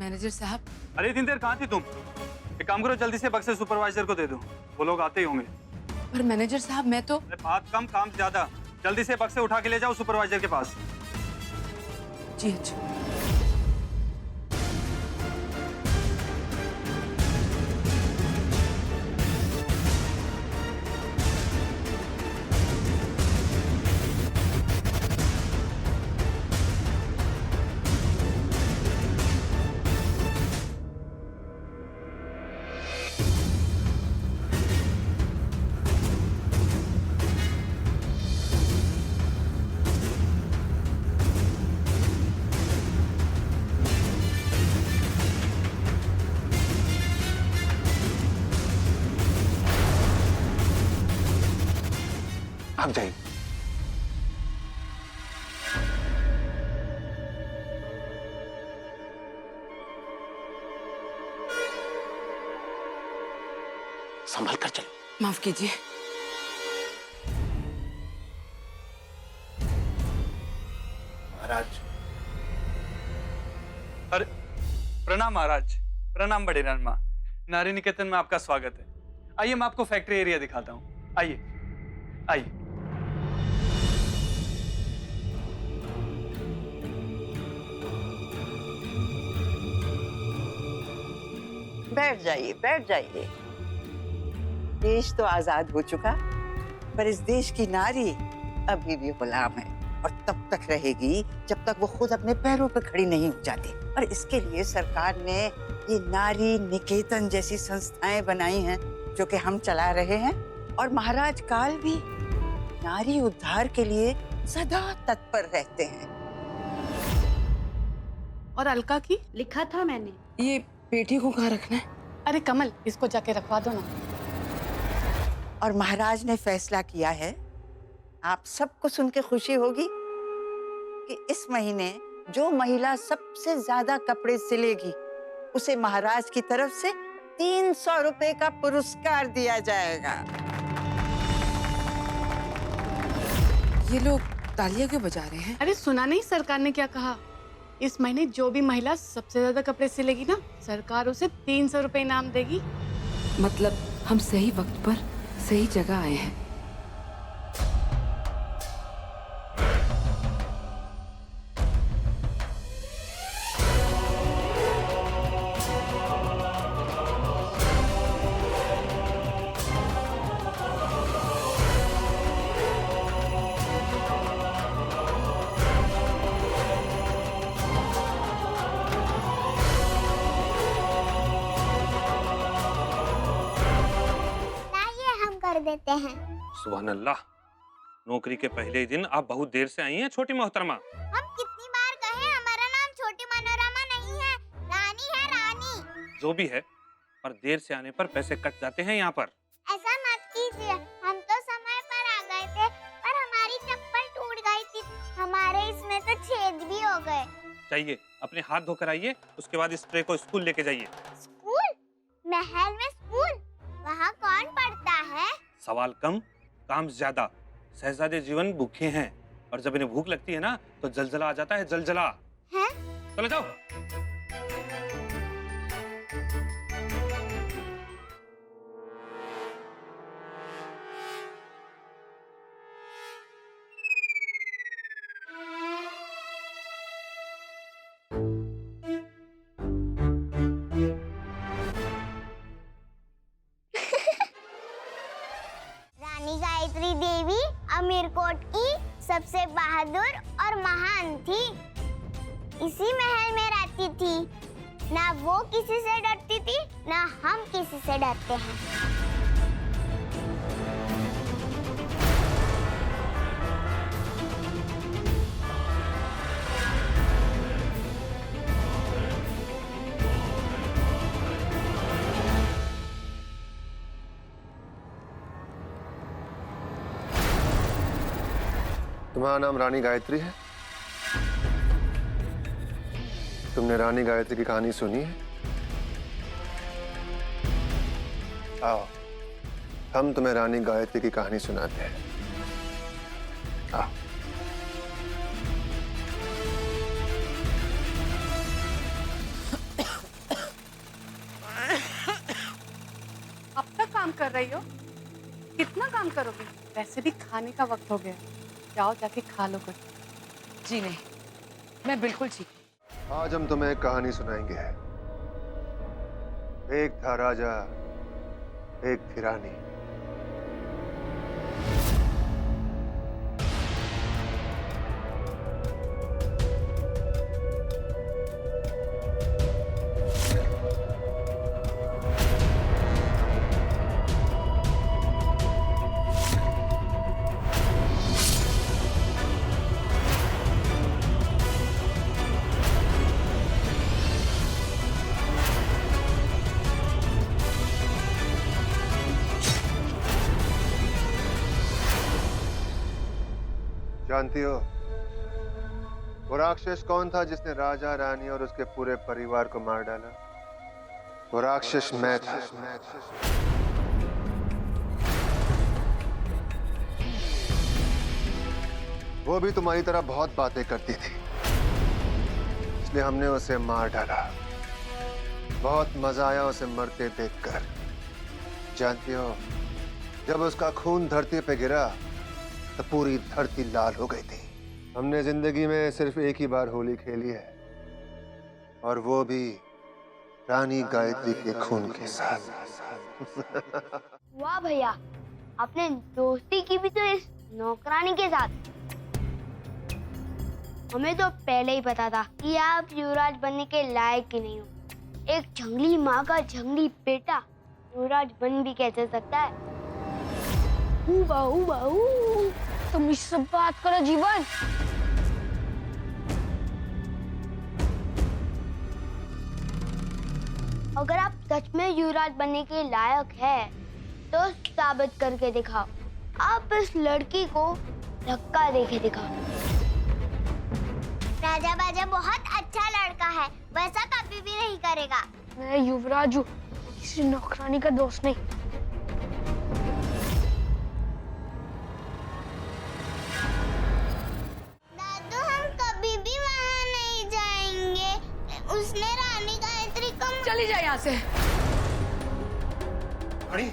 Manager साहब। अरे इतनी देर कहाँ थी तुम? एक काम करो, जल्दी से बक्से सुपरवाइजर को दे दो, वो लोग आते ही होंगे। पर मैनेजर साहब मैं तो। अरे बात कम काम ज्यादा, जल्दी से बक्से उठा के ले जाओ सुपरवाइजर के पास। जी अच्छा। आप जाइए। संभल कर चलो। माफ कीजिए। महाराज। अरे प्रणाम महाराज, प्रणाम बड़े रणमा। नारी निकेतन में आपका स्वागत है। आइए मैं आपको फैक्ट्री एरिया दिखाता हूँ। आइए आइए। बैठ जाइए, बैठ जाइए। देश तो आजाद हो चुका, पर इस देश की नारी अभी भी गुलाम है और तब तक रहेगी जब तक वो खुद अपने पैरों पर खड़ी नहीं हो जाती। और इसके लिए सरकार ने ये नारी निकेतन जैसी संस्थाएं बनाई हैं जो कि हम चला रहे हैं। और महाराज काल भी नारी उद्धार के लिए सदा तत्पर रहते हैं। और अलका की लिखा था मैंने। ये पेटी को कहाँ रखना है? अरे कमल, इसको जाके रखवा दो ना। और महाराज ने फैसला किया है, आप सबको सुन के खुशी होगी कि इस महीने जो महिला सबसे ज्यादा कपड़े सिलेगी उसे महाराज की तरफ से 300 रुपए का पुरस्कार दिया जाएगा। ये लोग तालियां क्यों बजा रहे हैं? अरे सुना नहीं सरकार ने क्या कहा? इस महीने जो भी महिला सबसे ज्यादा कपड़े सिलेगी ना, सरकार उसे 300 रुपए इनाम देगी। मतलब हम सही वक्त पर सही जगह आए हैं। देते हैं। सुभान अल्लाह, नौकरी के पहले ही दिन आप बहुत देर से आई हैं छोटी मोहतरमा। हम कितनी बार कहे हमारा नाम छोटी मनोरमा नहीं है, रानी है, रानी। जो भी है, पर देर से आने पर पैसे कट जाते हैं यहाँ पर। ऐसा मत कीजिए, हम तो समय पर आ गए थे, पर हमारी चप्पल टूट गई थी, हमारे इसमें तो छेद भी हो गए। चाहिए अपने हाथ धोकर आइए, उसके बाद स्प्रे को स्कूल लेके जाइए। स्कूल? महल में स्कूल? वहाँ कौन पढ़ता है? सवाल कम काम ज्यादा। शहजादे जीवन भूखे हैं और जब इन्हें भूख लगती है ना तो जलजला आ जाता है, जलजला। हैं? चलो जाओ। रानी गायत्री देवी अमीरकोट की सबसे बहादुर और महान थी। इसी महल में रहती थी। ना वो किसी से डरती थी, ना हम किसी से डरते हैं। तुम्हारा नाम रानी गायत्री है? तुमने रानी गायत्री की कहानी सुनी है? आओ, हम तुम्हें रानी गायत्री की कहानी सुनाते हैं। आओ। रही हो? कितना काम करोगे? वैसे भी खाने का वक्त हो गया, जाओ जाके खा लो कुछ। जी नहीं, मैं बिल्कुल ठीक हूँ। आज हम तुम्हें एक कहानी सुनाएंगे। एक था राजा, एक थी रानी। जानती हो वो राक्षस कौन था जिसने राजा, रानी और उसके पूरे परिवार को मार डाला? वो राक्षस मैं था। वो भी तुम्हारी तरह बहुत बातें करती थी, इसलिए हमने उसे मार डाला। बहुत मजा आया उसे मरते देखकर। जानती हो, जब उसका खून धरती पे गिरा तो पूरी धरती लाल हो गई थी। हमने जिंदगी में सिर्फ एक ही बार होली खेली है, और वो भी रानी गायत्री के खून के साथ। वाह भैया, आपने दोस्ती की भी तो इस नौकरानी के साथ। हमें तो पहले ही पता था कि आप युवराज बनने के लायक ही नहीं हो। एक जंगली माँ का जंगली बेटा युवराज बन भी कैसे सकता है? तुम इससे बात करो जीवन। अगर आप सच में युवराज बनने के लायक है तो साबित करके दिखाओ। आप इस लड़की को धक्का देके दिखाओ। राजा बाजा बहुत अच्छा लड़का है, वैसा कभी भी नहीं करेगा। मैं युवराज हूँ, किसी नौकरानी का दोस्त नहीं। दादू, हम कभी भी वहाँ नहीं जाएंगे। उसने रानी गायत्री को चली जाए यहाँ से। रानी,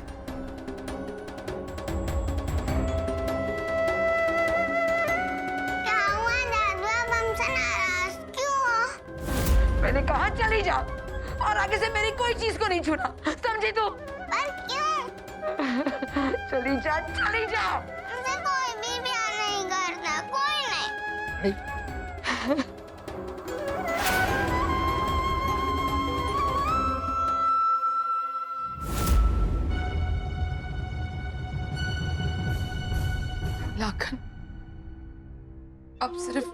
क्या हुआ दादू? आप हमसे नाराज क्यों हो? मैंने कहा चली जा, और आगे से मेरी कोई चीज को नहीं छूना, समझी तू? पर क्यों? चली जा, चली जा। मुझे कोई भी प्यार नहीं करता, कोई नहीं। लाखन, अब सिर्फ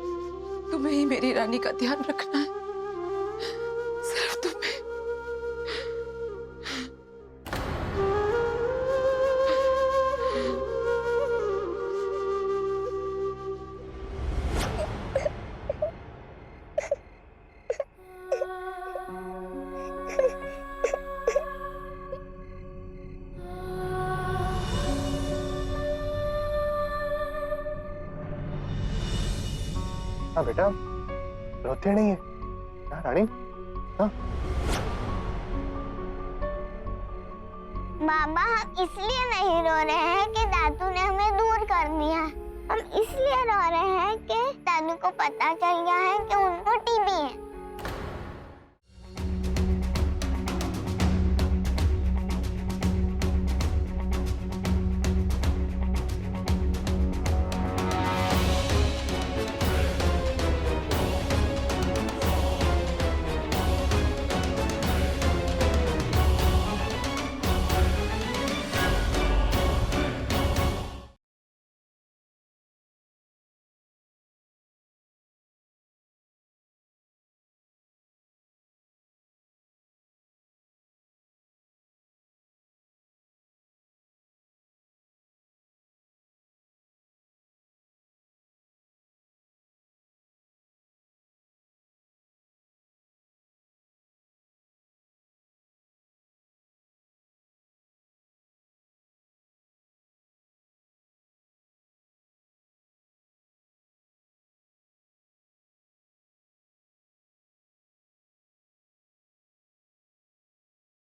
तुम्हें ही मेरी रानी का ध्यान रखना है, सिर्फ तुम्हें। हाँ बेटा, रोते नहीं है हाँ, रानी। हाँ बाबा, हम इसलिए नहीं रो रहे हैं कि दादू ने हमें दूर कर दिया। हम इसलिए रो रहे हैं कि दादू को पता चल गया है कि उनको टीबी है।